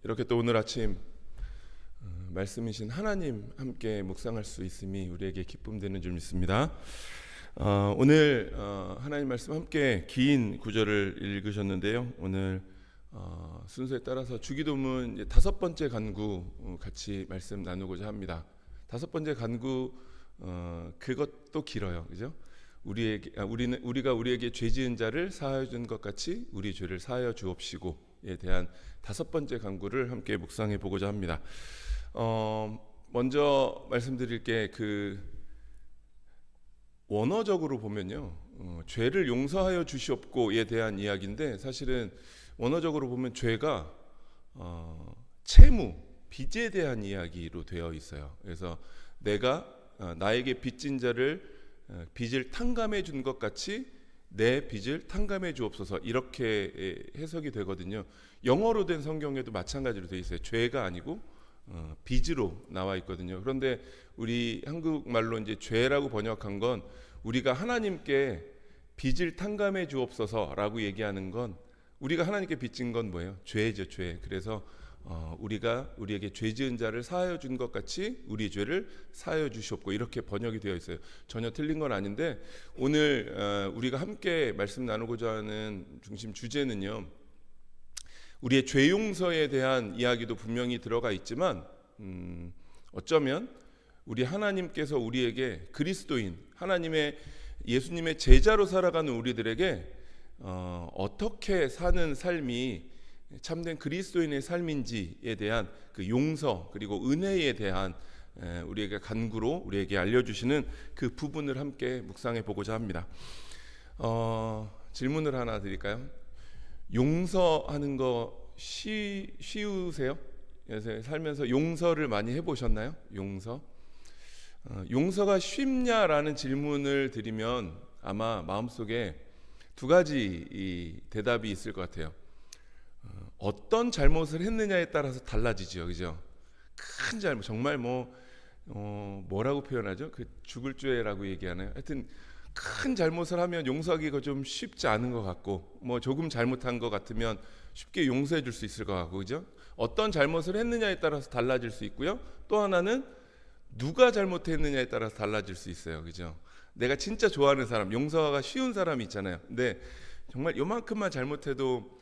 이렇게 또 오늘 아침 말씀이신 하나님 함께 묵상할 수 있음이 우리에게 기쁨 되는 줄 믿습니다. 오늘 하나님 말씀 함께 긴 구절을 읽으셨는데요. 오늘 순서에 따라서 주기도문 이제 5번째 간구 같이 말씀 나누고자 합니다. 5번째 간구 그것도 길어요, 그죠? 우리가 우리에게 죄 지은 자를 사하여 준 것 같이 우리 죄를 사하여 주옵시고에 대한 5번째 간구를 함께 묵상해 보고자 합니다. 먼저 말씀드릴 게 원어적으로 보면요, 죄를 용서하여 주시옵고에 대한 이야기인데, 사실은 원어적으로 보면 죄가 채무, 빚에 대한 이야기로 되어 있어요. 그래서 내가 나에게 빚진 자를 빚을 탕감해 준 것 같이 내 빚을 탕감해 주옵소서, 이렇게 해석이 되거든요. 영어로 된 성경에도 마찬가지로 되어 있어요. 죄가 아니고 빚으로 나와 있거든요. 그런데 우리 한국말로 이제 죄라고 번역한 건 우리가 하나님께 빚을 탕감해 주옵소서라고 얘기하는 건, 우리가 하나님께 빚진 건 뭐예요? 죄죠, 죄. 그래서 우리가 우리에게 죄 지은 자를 사하여 준 것 같이 우리 죄를 사하여 주시옵고, 이렇게 번역이 되어 있어요. 전혀 틀린 건 아닌데, 오늘 우리가 함께 말씀 나누고자 하는 중심 주제는요, 우리의 죄 용서에 대한 이야기도 분명히 들어가 있지만, 어쩌면 우리 하나님께서 우리에게 그리스도인, 하나님의 예수님의 제자로 살아가는 우리들에게 어떻게 사는 삶이 참된 그리스도인의 삶인지에 대한 그 용서, 그리고 은혜에 대한 우리에게 간구로 우리에게 알려주시는 그 부분을 함께 묵상해 보고자 합니다. 질문을 하나 드릴까요? 용서하는 거 쉬우세요? 살면서 용서를 많이 해보셨나요? 용서가 쉽냐라는 질문을 드리면 아마 마음속에 두 가지 대답이 있을 것 같아요. 어떤 잘못을 했느냐에 따라서 달라지죠, 그죠? 큰 잘못, 정말 뭐라고 표현하죠? 그 죽을 죄라고 얘기하나요? 하여튼 큰 잘못을 하면 용서하기가 좀 쉽지 않은 것 같고, 조금 잘못한 것 같으면 쉽게 용서해 줄 수 있을 것 같고, 그죠? 어떤 잘못을 했느냐에 따라서 달라질 수 있고요. 또 하나는 누가 잘못했느냐에 따라서 달라질 수 있어요, 그죠? 내가 진짜 좋아하는 사람, 용서가 쉬운 사람이 있잖아요. 근데 정말 요만큼만 잘못해도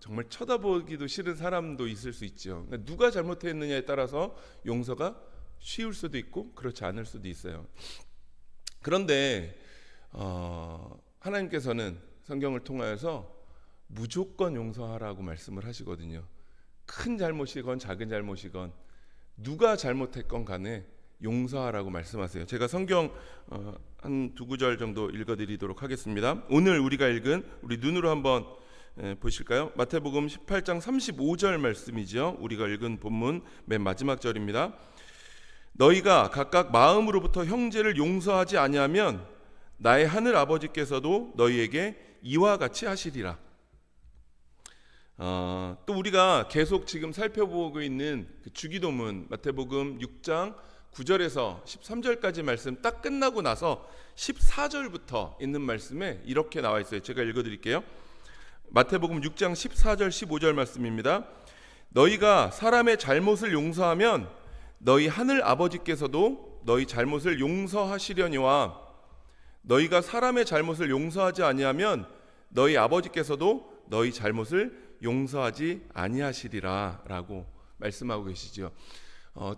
정말 쳐다보기도 싫은 사람도 있을 수 있죠. 그러니까 누가 잘못했느냐에 따라서 용서가 쉬울 수도 있고 그렇지 않을 수도 있어요. 그런데 하나님께서는 성경을 통하여서 무조건 용서하라고 말씀을 하시거든요. 큰 잘못이건 작은 잘못이건 누가 잘못했건 간에 용서하라고 말씀하세요. 제가 성경 한 2구절 정도 읽어드리도록 하겠습니다. 오늘 우리가 읽은, 우리 눈으로 한번 보실까요? 마태복음 18장 35절 말씀이죠. 우리가 읽은 본문 맨 마지막 절입니다. 너희가 각각 마음으로부터 형제를 용서하지 아니하면 나의 하늘 아버지께서도 너희에게 이와 같이 하시리라. 또 우리가 계속 지금 살펴보고 있는 그 주기도문 마태복음 6장 9절에서 13절까지 말씀 딱 끝나고 나서 14절부터 있는 말씀에 이렇게 나와 있어요. 제가 읽어드릴게요. 마태복음 6장 14절 15절 말씀입니다. 너희가 사람의 잘못을 용서하면 너희 하늘 아버지께서도 너희 잘못을 용서하시려니와 너희가 사람의 잘못을 용서하지 아니하면 너희 아버지께서도 너희 잘못을 용서하지 아니하시리라 라고 말씀하고 계시죠.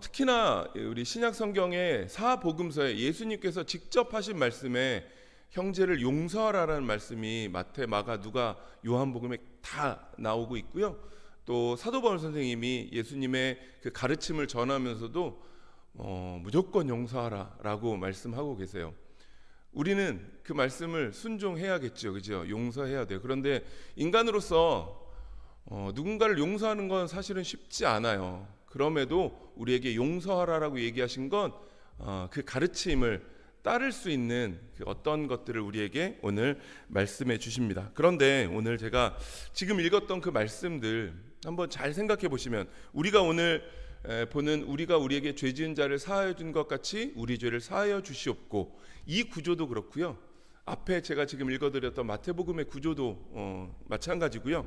특히나 우리 신약 성경의 사복음서에 예수님께서 직접 하신 말씀에 형제를 용서하라라는 말씀이 마태, 마가, 누가, 요한복음에 다 나오고 있고요. 또 사도 바울 선생님이 예수님의 그 가르침을 전하면서도 무조건 용서하라라고 말씀하고 계세요. 우리는 그 말씀을 순종해야겠죠, 그죠? 용서해야 돼요. 그런데 인간으로서 누군가를 용서하는 건 사실은 쉽지 않아요. 그럼에도 우리에게 용서하라라고 얘기하신 건 그 가르침을 따를 수 있는 그 어떤 것들을 우리에게 오늘 말씀해 주십니다. 그런데 오늘 제가 지금 읽었던 그 말씀들 한번 잘 생각해 보시면, 우리가 오늘 보는 우리가 우리에게 죄 지은 자를 사하여 준 것 같이 우리 죄를 사하여 주시옵고, 이 구조도 그렇고요. 앞에 제가 지금 읽어드렸던 마태복음의 구조도 마찬가지고요.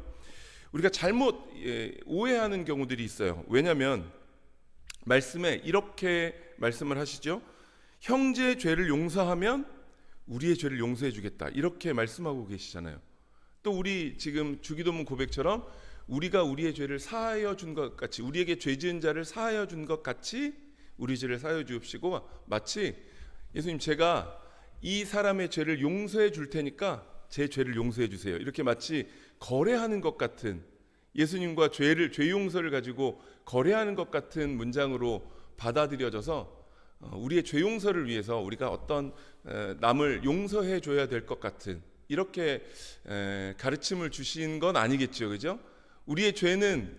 우리가 잘못 오해하는 경우들이 있어요. 왜냐하면 말씀에 이렇게 말씀을 하시죠. 형제의 죄를 용서하면 우리의 죄를 용서해 주겠다, 이렇게 말씀하고 계시잖아요. 또 우리 지금 주기도문 고백처럼 우리가 우리의 죄를 사하여 준 것 같이, 우리에게 죄 지은 자를 사하여 준 것 같이 우리 죄를 사하여 주옵시고, 마치 예수님, 제가 이 사람의 죄를 용서해 줄 테니까 제 죄를 용서해 주세요, 이렇게 마치 거래하는 것 같은, 예수님과 죄 용서를 가지고 거래하는 것 같은 문장으로 받아들여져서 우리의 죄 용서를 위해서 우리가 어떤 남을 용서해 줘야 될 것 같은, 이렇게 가르침을 주신 건 아니겠죠, 그죠? 우리의 죄는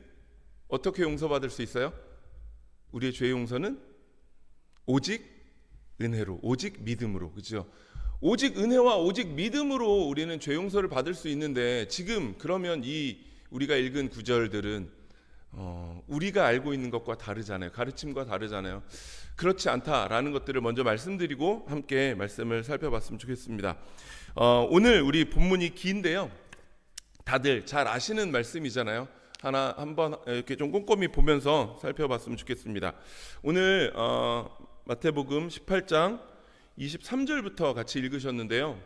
어떻게 용서받을 수 있어요? 우리의 죄 용서는 오직 은혜로, 오직 믿음으로, 그죠? 오직 은혜와 오직 믿음으로 우리는 죄 용서를 받을 수 있는데, 지금 그러면 이 우리가 읽은 구절들은 우리가 알고 있는 것과 다르잖아요. 가르침과 다르잖아요. 그렇지 않다라는 것들을 먼저 말씀드리고 함께 말씀을 살펴봤으면 좋겠습니다. 오늘 우리 본문이 긴데요, 다들 잘 아시는 말씀이잖아요. 한번 이렇게 좀 꼼꼼히 보면서 살펴봤으면 좋겠습니다. 오늘 마태복음 18장 23절부터 같이 읽으셨는데요,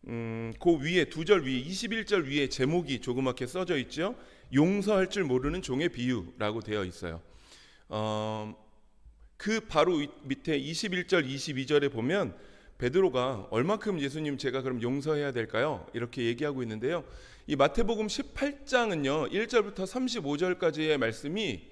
그 위에 두 절 위에 21절 위에 제목이 조그맣게 써져 있죠. 용서할 줄 모르는 종의 비유라고 되어 있어요. 그 바로 밑에 21절 22절에 보면 베드로가 얼마큼 예수님 제가 그럼 용서해야 될까요? 이렇게 얘기하고 있는데요, 이 마태복음 18장은요 1절부터 35절까지의 말씀이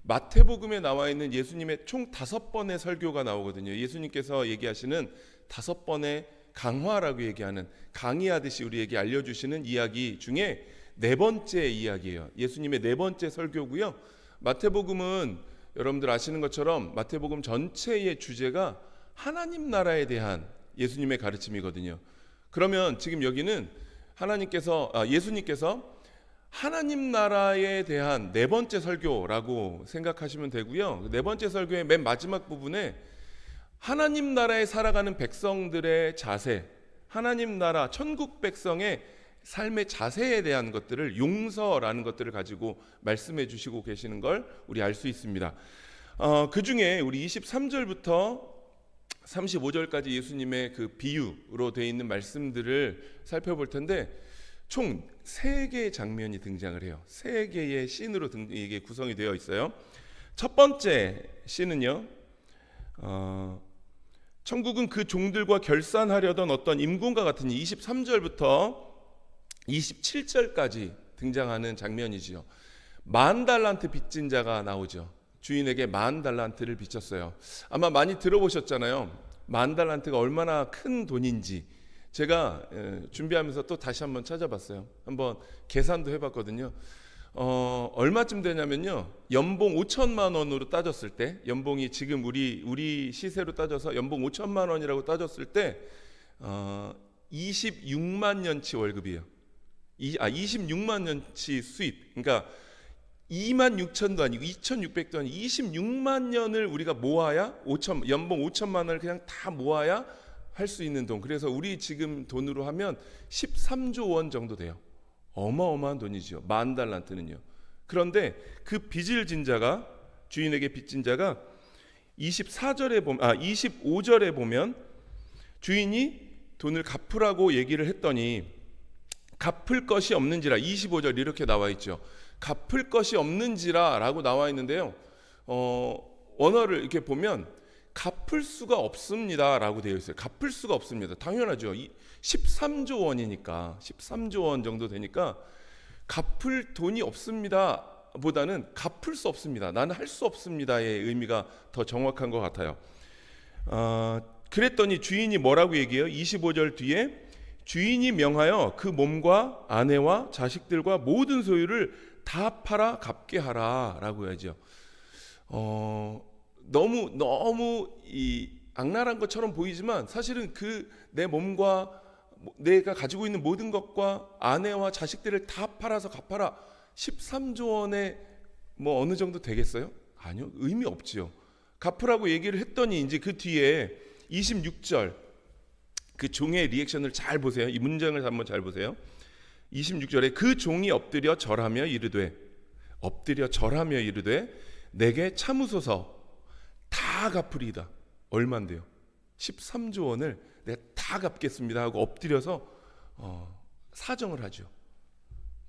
마태복음에 나와 있는 예수님의 총 5번의 설교가 나오거든요. 예수님께서 얘기하시는 5번의 강화라고 얘기하는, 강의하듯이 우리에게 알려주시는 이야기 중에 4번째 이야기예요. 예수님의 4번째 설교고요. 마태복음은 여러분들 아시는 것처럼 마태복음 전체의 주제가 하나님 나라에 대한 예수님의 가르침이거든요. 그러면 지금 여기는 예수님께서 하나님 나라에 대한 4번째 설교라고 생각하시면 되고요. 4번째 설교의 맨 마지막 부분에 하나님 나라에 살아가는 백성들의 자세, 하나님 나라 천국 백성의 삶의 자세에 대한 것들을, 용서라는 것들을 가지고 말씀해 주시고 계시는 걸 우리 알 수 있습니다. 그 중에 우리 23절부터 35절까지 예수님의 그 비유로 되어 있는 말씀들을 살펴볼 텐데, 총 3개의 장면이 등장을 해요. 3개의 씬으로 이게 구성이 되어 있어요. 첫 번째 씬은요, 천국은 그 종들과 결산하려던 어떤 임금과 같으니 23절부터 27절까지 등장하는 장면이지요. 10,000달란트 빚진 자가 나오죠. 주인에게 10,000달란트를 빚졌어요. 아마 많이 들어보셨잖아요. 10,000달란트가 얼마나 큰 돈인지. 제가 준비하면서 또 다시 한번 찾아봤어요. 한번 계산도 해봤거든요. 얼마쯤 되냐면요, 연봉 5천만 원으로 따졌을 때, 연봉이 지금 우리 시세로 따져서 연봉 5천만 원이라고 따졌을 때 26만 년치 월급이에요. 26만 년치 수입. 그러니까 26,000도 아니고 2,600도 아니고 26만 년을 우리가 모아야 연봉 5천만 원을 그냥 다 모아야 할 수 있는 돈. 그래서 우리 지금 돈으로 하면 13조 원 정도 돼요. 어마어마한 돈이죠. 10,000달란트는요. 그런데 그 빚을 진 자가, 주인에게 빚진 자가 25절에 보면 주인이 돈을 갚으라고 얘기를 했더니 갚을 것이 없는지라, 25절 이렇게 나와 있죠. 갚을 것이 없는지라 라고 나와 있는데요, 원어를 이렇게 보면 갚을 수가 없습니다 라고 되어 있어요. 갚을 수가 없습니다. 당연하죠. 13조 원이니까, 13조 원 정도 되니까 갚을 돈이 없습니다 보다는 갚을 수 없습니다, 나는 할 수 없습니다의 의미가 더 정확한 것 같아요. 그랬더니 주인이 뭐라고 얘기해요? 25절 뒤에 주인이 명하여 그 몸과 아내와 자식들과 모든 소유를 다 팔아 갚게 하라 라고 해야죠. 너무 이 악랄한 것처럼 보이지만 사실은 내 몸과 내가 가지고 있는 모든 것과 아내와 자식들을 다 팔아서 갚아라. 13조 원에 뭐 어느 정도 되겠어요? 아니요, 의미 없지요. 갚으라고 얘기를 했더니 이제 그 뒤에 26절 그 종의 리액션을 잘 보세요. 이 문장을 한번 잘 보세요. 26절에 그 종이 엎드려 절하며 이르되 내게 참으소서 다 갚으리이다. 얼만데요? 13조 원을 내가 다 갚겠습니다 하고 엎드려서 사정을 하죠.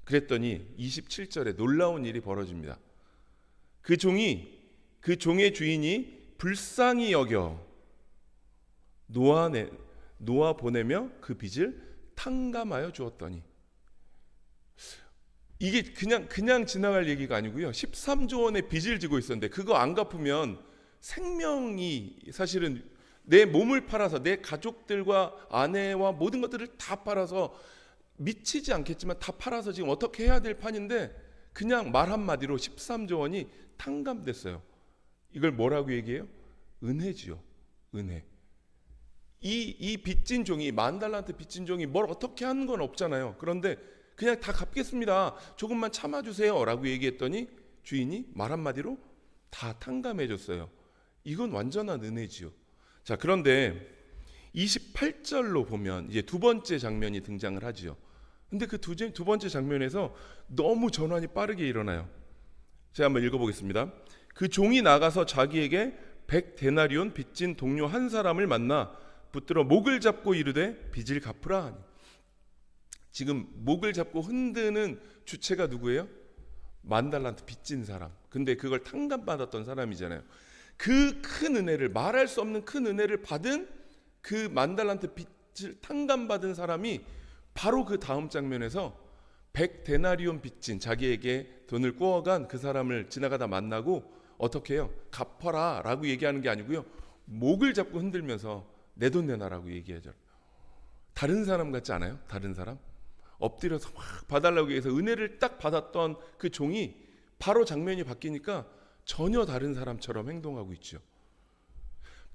그랬더니 27절에 놀라운 일이 벌어집니다. 그 종의 주인이 불쌍히 여겨 놓아 보내며 그 빚을 탕감하여 주었더니, 이게 그냥 지나갈 얘기가 아니고요. 13조 원의 빚을 지고 있었는데 그거 안 갚으면 생명이, 사실은 내 몸을 팔아서 내 가족들과 아내와 모든 것들을 다 팔아서, 미치지 않겠지만 다 팔아서 지금 어떻게 해야 될 판인데 그냥 말 한마디로 13조 원이 탕감됐어요. 이걸 뭐라고 얘기해요? 은혜지요. 은혜. 이 빚진 종이, 10,000달란트 빚진 종이 뭘 어떻게 하는 건 없잖아요. 그런데 그냥 다 갚겠습니다, 조금만 참아주세요 라고 얘기했더니 주인이 말 한마디로 다 탕감해 줬어요. 이건 완전한 은혜지요. 자, 그런데 28절로 보면 이제 두 번째 장면이 등장을 하지요. 근데 그 두 번째 장면에서 너무 전환이 빠르게 일어나요. 제가 한번 읽어보겠습니다. 그 종이 나가서 자기에게 100데나리온 빚진 동료 한 사람을 만나 붙들어 목을 잡고 이르되 빚을 갚으라 하니. 지금 목을 잡고 흔드는 주체가 누구예요? 10,000달란트 빚진 사람. 근데 그걸 탕감받았던 사람이잖아요. 그 큰 은혜를, 말할 수 없는 큰 은혜를 받은 그 10,000달란트 빚을 탕감받은 사람이 바로 그 다음 장면에서 100데나리온 빚진, 자기에게 돈을 꾸어간 그 사람을 지나가다 만나고 어떻게 해요? 갚아라 라고 얘기하는 게 아니고요, 목을 잡고 흔들면서 내 돈 내놔라고 얘기하죠. 다른 사람 같지 않아요? 다른 사람? 엎드려서 막 봐달라고 해서 은혜를 딱 받았던 그 종이 바로 장면이 바뀌니까 전혀 다른 사람처럼 행동하고 있죠.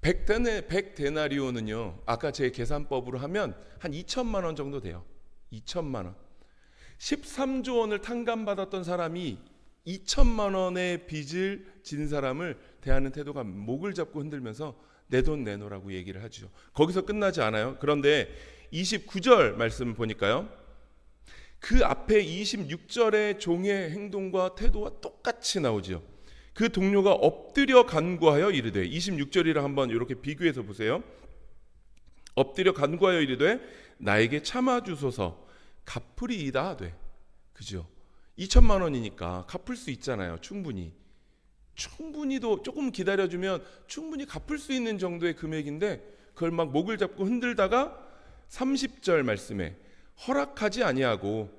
100데나리온은요, 아까 제 계산법으로 하면 한 2천만 원 정도 돼요. 2천만 원. 13조 원을 탕감받았던 사람이 2천만 원의 빚을 진 사람을 대하는 태도가 목을 잡고 흔들면서 내 돈 내놓으라고 얘기를 하죠. 거기서 끝나지 않아요. 그런데 29절 말씀 보니까요, 그 앞에 26절의 종의 행동과 태도와 똑같이 나오죠. 그 동료가 엎드려 간구하여 이르되, 26절이랑 한번 이렇게 비교해서 보세요. 엎드려 간구하여 이르되 나에게 참아주소서 갚으리이다 하되. 그죠? 2천만 원이니까 갚을 수 있잖아요. 충분히도 조금 기다려주면 충분히 갚을 수 있는 정도의 금액인데 그걸 막 목을 잡고 흔들다가 30절 말씀에 허락하지 아니하고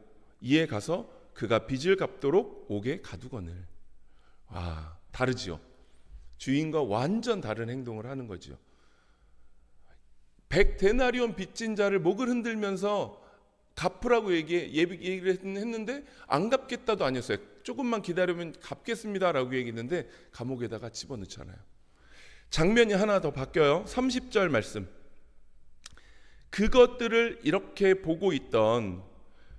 이에 가서 그가 빚을 갚도록 옥에 가두거늘. 와, 다르지요. 주인과 완전 다른 행동을 하는 거죠. 100데나리온 빚진 자를 목을 흔들면서 갚으라고 얘기를 했는데 안 갚겠다도 아니었어요. 조금만 기다리면 갚겠습니다라고 얘기했는데 감옥에다가 집어넣잖아요. 장면이 하나 더 바뀌어요. 30절 말씀. 그것들을 이렇게 보고 있던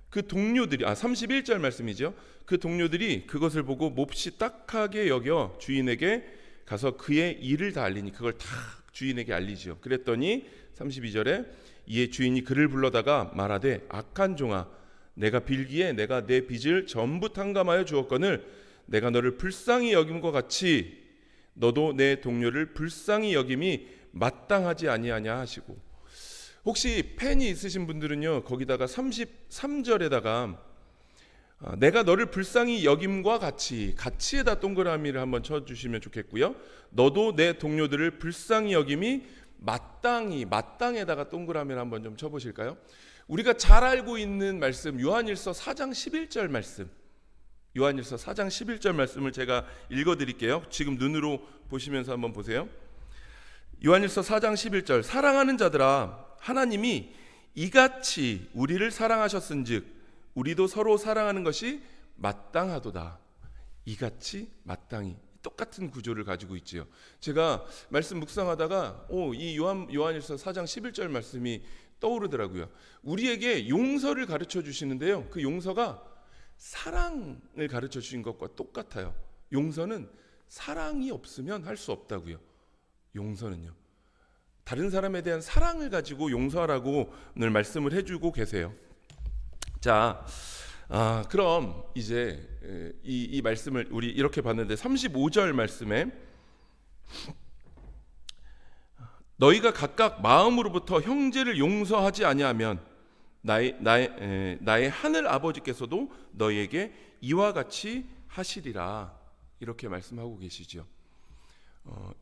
그 동료들이, 31절 말씀이죠. 그 동료들이 그것을 보고 몹시 딱하게 여겨 주인에게 가서 그의 일을 다 알리니, 그걸 다 주인에게 알리죠. 그랬더니 32절에 이에 주인이 그를 불러다가 말하되 악한 종아, 내가 빌기에 내가 내 빚을 전부 탕감하여 주었거늘 내가 너를 불쌍히 여김과 같이 너도 내 동료를 불쌍히 여김이 마땅하지 아니하냐 하시고. 혹시 펜이 있으신 분들은요, 거기다가 33절에다가 내가 너를 불쌍히 여김과 같이에다 동그라미를 한번 쳐주시면 좋겠고요. 너도 내 동료들을 불쌍히 여김이 마땅에다가 동그라미를 한번 좀 쳐보실까요? 우리가 잘 알고 있는 말씀, 요한일서 4장 11절 말씀, 요한일서 4장 11절 말씀을 제가 읽어드릴게요. 지금 눈으로 보시면서 한번 보세요. 요한일서 4장 11절. 사랑하는 자들아, 하나님이 이같이 우리를 사랑하셨은즉 우리도 서로 사랑하는 것이 마땅하도다. 이같이 마땅히, 똑같은 구조를 가지고 있지요. 제가 말씀 묵상하다가 이 요한일서 4장 11절 말씀이 떠오르더라고요. 우리에게 용서를 가르쳐 주시는데요, 그 용서가 사랑을 가르쳐 주신 것과 똑같아요. 용서는 사랑이 없으면 할 수 없다고요. 용서는요, 다른 사람에 대한 사랑을 가지고 용서하라고 오늘 말씀을 해주고 계세요. 자, 그럼 이제 이 말씀을 우리 이렇게 봤는데 35절 말씀에 너희가 각각 마음으로부터 형제를 용서하지 아니하면 나의 하늘 아버지께서도 너희에게 이와 같이 하시리라, 이렇게 말씀하고 계시죠.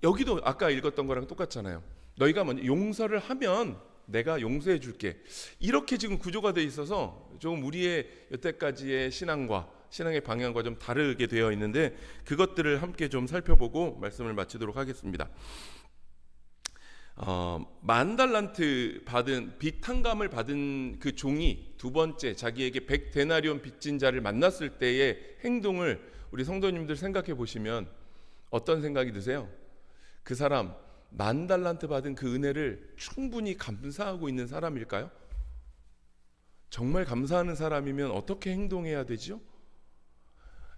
여기도 아까 읽었던 거랑 똑같잖아요. 너희가 먼저 용서를 하면 내가 용서해 줄게, 이렇게 지금 구조가 돼 있어서 조금 우리의 여태까지의 신앙의 방향과 좀 다르게 되어 있는데, 그것들을 함께 좀 살펴보고 말씀을 마치도록 하겠습니다. 10,000달란트 받은 빚 탕감을 받은 그 종이 두 번째 자기에게 100데나리온 빚진 자를 만났을 때의 행동을 우리 성도님들 생각해 보시면 어떤 생각이 드세요? 그 사람 10,000달란트 받은 그 은혜를 충분히 감사하고 있는 사람일까요? 정말 감사하는 사람이면 어떻게 행동해야 되죠?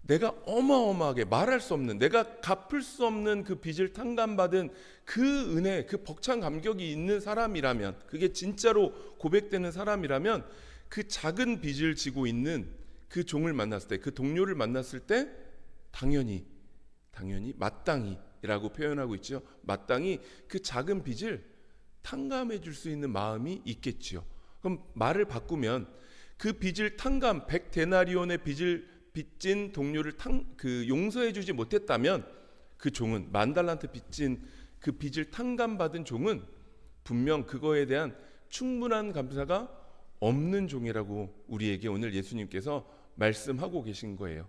내가 어마어마하게 말할 수 없는, 내가 갚을 수 없는 그 빚을 탕감받은 그 은혜, 그 벅찬 감격이 있는 사람이라면, 그게 진짜로 고백되는 사람이라면, 그 작은 빚을 지고 있는 그 종을 만났을 때, 그 동료를 만났을 때 당연히 마땅히라고 표현하고 있죠. 마땅히 그 작은 빚을 탕감해 줄 수 있는 마음이 있겠지요. 그럼 말을 바꾸면 그 빚을 100데나리온의 빚진 동료를 용서해 주지 못했다면, 그 종은 10,000달란트 빚진 그 빚을 탕감받은 종은 분명 그거에 대한 충분한 감사가 없는 종이라고 우리에게 오늘 예수님께서 말씀하고 계신 거예요.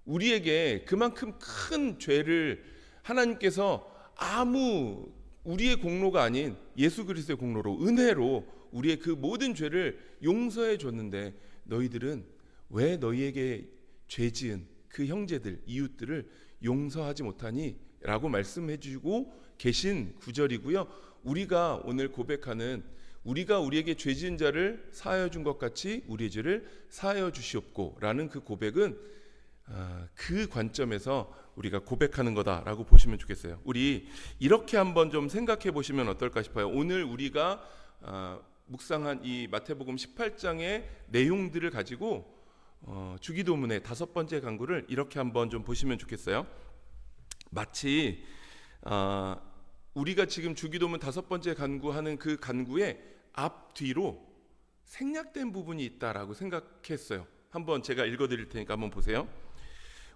우리에게 그만큼 큰 죄를 하나님께서 우리의 공로가 아닌 예수 그리스도의 공로로, 은혜로 우리의 그 모든 죄를 용서해 줬는데, 너희들은 왜 너희에게 죄 지은 그 형제들, 이웃들을 용서하지 못하니? 라고 말씀해 주고 계신 구절이고요. 우리가 오늘 고백하는, 우리가 우리에게 죄 지은 자를 사하여 준 것 같이 우리의 죄를 사하여 주시옵고 라는 그 고백은 그 관점에서 우리가 고백하는 거다라고 보시면 좋겠어요. 우리 이렇게 한번 좀 생각해 보시면 어떨까 싶어요. 오늘 우리가 묵상한 이 마태복음 18장의 내용들을 가지고 주기도문의 5번째 간구를 이렇게 한번 좀 보시면 좋겠어요. 마치 우리가 지금 주기도문 5번째 간구하는 그 간구의 앞뒤로 생략된 부분이 있다라고 생각했어요. 한번 제가 읽어드릴 테니까 한번 보세요.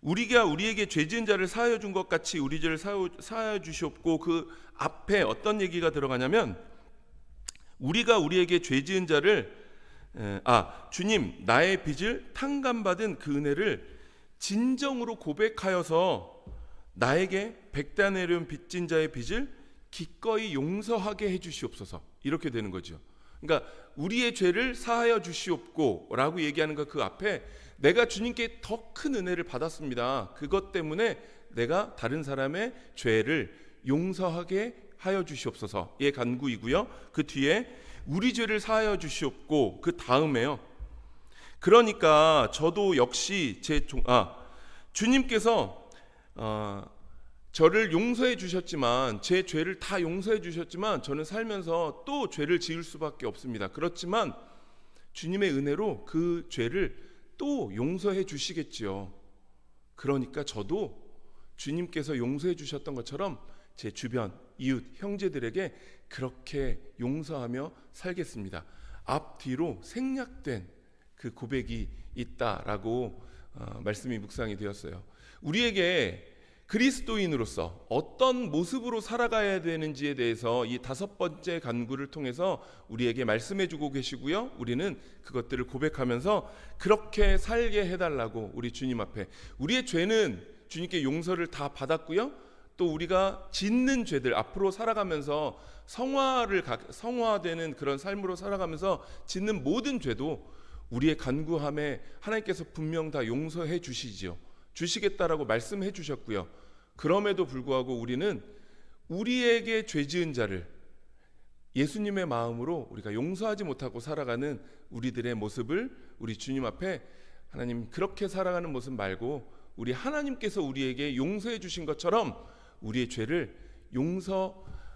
우리가 우리에게 죄 지은 자를 사하여 준 것 같이 우리 죄를 사하여 주시옵고, 그 앞에 어떤 얘기가 들어가냐면, 우리가 우리에게 죄 지은 자를 주님, 나의 빚을 탕감받은 그 은혜를 진정으로 고백하여서 나에게 100데나리온 빚진 자의 빚을 기꺼이 용서하게 해주시옵소서, 이렇게 되는 거죠. 그러니까 우리의 죄를 사하여 주시옵고 라고 얘기하는 그 앞에 내가 주님께 더 큰 은혜를 받았습니다, 그것 때문에 내가 다른 사람의 죄를 용서하게 하여 주시옵소서의 간구이고요. 그 뒤에 우리 죄를 사하여 주시옵고, 그 다음에요, 그러니까 저도 역시 주님께서 저를 용서해 주셨지만, 제 죄를 다 용서해 주셨지만 저는 살면서 또 죄를 지을 수밖에 없습니다. 그렇지만 주님의 은혜로 그 죄를 또 용서해 주시겠지요. 그러니까 저도 주님께서 용서해 주셨던 것처럼 제 주변 이웃 형제들에게 그렇게 용서하며 살겠습니다. 앞뒤로 생략된 그 고백이 있다라고 말씀이 묵상이 되었어요. 우리에게 그리스도인으로서 어떤 모습으로 살아가야 되는지에 대해서 이 5번째 간구를 통해서 우리에게 말씀해 주고 계시고요. 우리는 그것들을 고백하면서 그렇게 살게 해달라고 우리 주님 앞에, 우리의 죄는 주님께 용서를 다 받았고요. 또 우리가 짓는 죄들, 앞으로 살아가면서 성화되는 그런 삶으로 살아가면서 짓는 모든 죄도 우리의 간구함에 하나님께서 분명 다 용서해 주시겠다라고 말씀해 주셨고요. 그럼에도 불구하고 우리는 우리에게 죄 지은 자를 예수님의 마음으로 우리가 용서하지 못하고 살아가는 우리들의 모습을 우리 주님 앞에, 하나님 그렇게 살아가는 모습 말고 우리 하나님께서 우리에게 용서해 주신 것처럼 우리의 죄를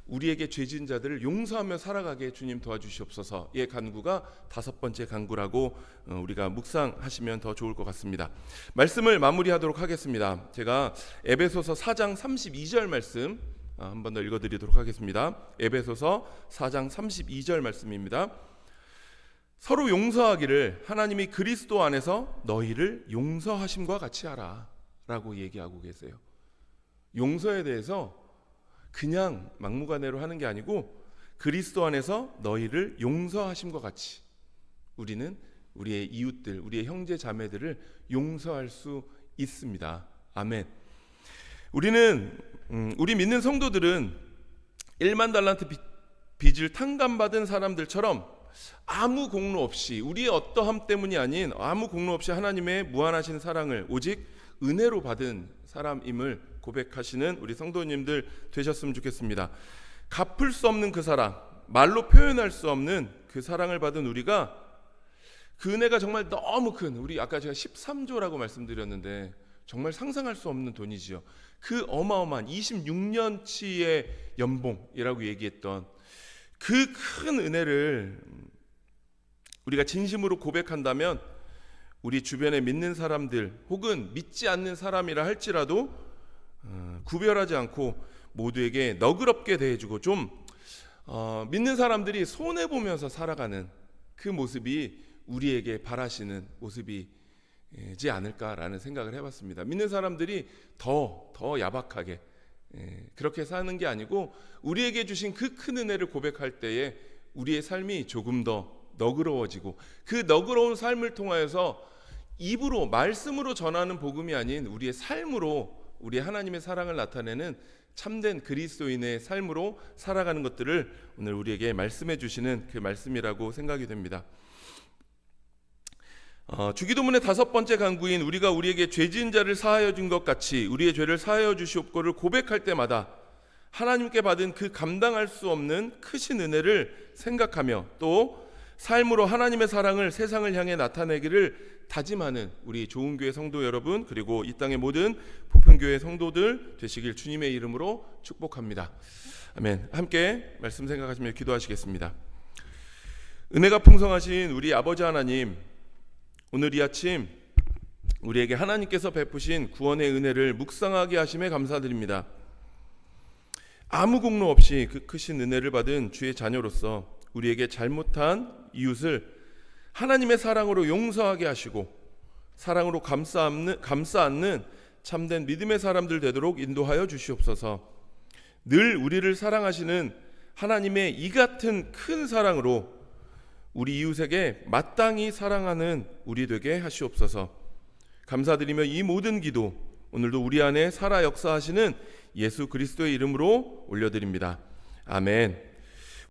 우리에게 죄 지은 자들을 용서하며 살아가게 주님 도와주시옵소서의 간구가 5번째 간구라고 우리가 묵상하시면 더 좋을 것 같습니다. 말씀을 마무리하도록 하겠습니다. 제가 에베소서 4장 32절 말씀 한 번 더 읽어드리도록 하겠습니다. 에베소서 4장 32절 말씀입니다. 서로 용서하기를 하나님이 그리스도 안에서 너희를 용서하심과 같이 하라 라고 얘기하고 계세요. 용서에 대해서 그냥 막무가내로 하는 게 아니고 그리스도 안에서 너희를 용서하심과 같이 우리는 우리의 이웃들, 우리의 형제 자매들을 용서할 수 있습니다. 아멘. 우리 믿는 성도들은 1만 달란트 빚을 탕감받은 사람들처럼 아무 공로 없이, 우리의 어떠함 때문이 아닌 아무 공로 없이 하나님의 무한하신 사랑을 오직 은혜로 받은 사람임을 고백하시는 우리 성도님들 되셨으면 좋겠습니다. 갚을 수 없는 그 사랑, 말로 표현할 수 없는 그 사랑을 받은 우리가 그 은혜가 정말 너무 큰, 우리 아까 제가 13조라고 말씀드렸는데 정말 상상할 수 없는 돈이지요. 그 어마어마한 26년치의 연봉이라고 얘기했던 그 큰 은혜를 우리가 진심으로 고백한다면 우리 주변에 믿는 사람들 혹은 믿지 않는 사람이라 할지라도 구별하지 않고 모두에게 너그럽게 대해주고 좀 믿는 사람들이 손해보면서 살아가는 그 모습이 우리에게 바라시는 모습이지 않을까라는 생각을 해봤습니다. 믿는 사람들이 더 야박하게 그렇게 사는 게 아니고 우리에게 주신 그 큰 은혜를 고백할 때에 우리의 삶이 조금 더 너그러워지고 그 너그러운 삶을 통하여서 입으로 말씀으로 전하는 복음이 아닌 우리의 삶으로 우리 하나님의 사랑을 나타내는 참된 그리스도인의 삶으로 살아가는 것들을 오늘 우리에게 말씀해 주시는 그 말씀이라고 생각이 됩니다. 주기도문의 5번째 간구인 우리가 우리에게 죄 지은 자를 사하여 준 것 같이 우리의 죄를 사하여 주시옵고를 고백할 때마다 하나님께 받은 그 감당할 수 없는 크신 은혜를 생각하며 또 삶으로 하나님의 사랑을 세상을 향해 나타내기를 다짐하는 우리 좋은교회 성도 여러분, 그리고 이 땅의 모든 보편교회 성도들 되시길 주님의 이름으로 축복합니다. 아멘. 함께 말씀 생각하시며 기도하시겠습니다. 은혜가 풍성하신 우리 아버지 하나님, 오늘 이 아침 우리에게 하나님께서 베푸신 구원의 은혜를 묵상하게 하심에 감사드립니다. 아무 공로 없이 그 크신 은혜를 받은 주의 자녀로서 우리에게 잘못한 이웃을 하나님의 사랑으로 용서하게 하시고 사랑으로 감싸 안는 참된 믿음의 사람들 되도록 인도하여 주시옵소서. 늘 우리를 사랑하시는 하나님의 이 같은 큰 사랑으로 우리 이웃에게 마땅히 사랑하는 우리 되게 하시옵소서. 감사드리며 이 모든 기도 오늘도 우리 안에 살아 역사하시는 예수 그리스도의 이름으로 올려드립니다. 아멘.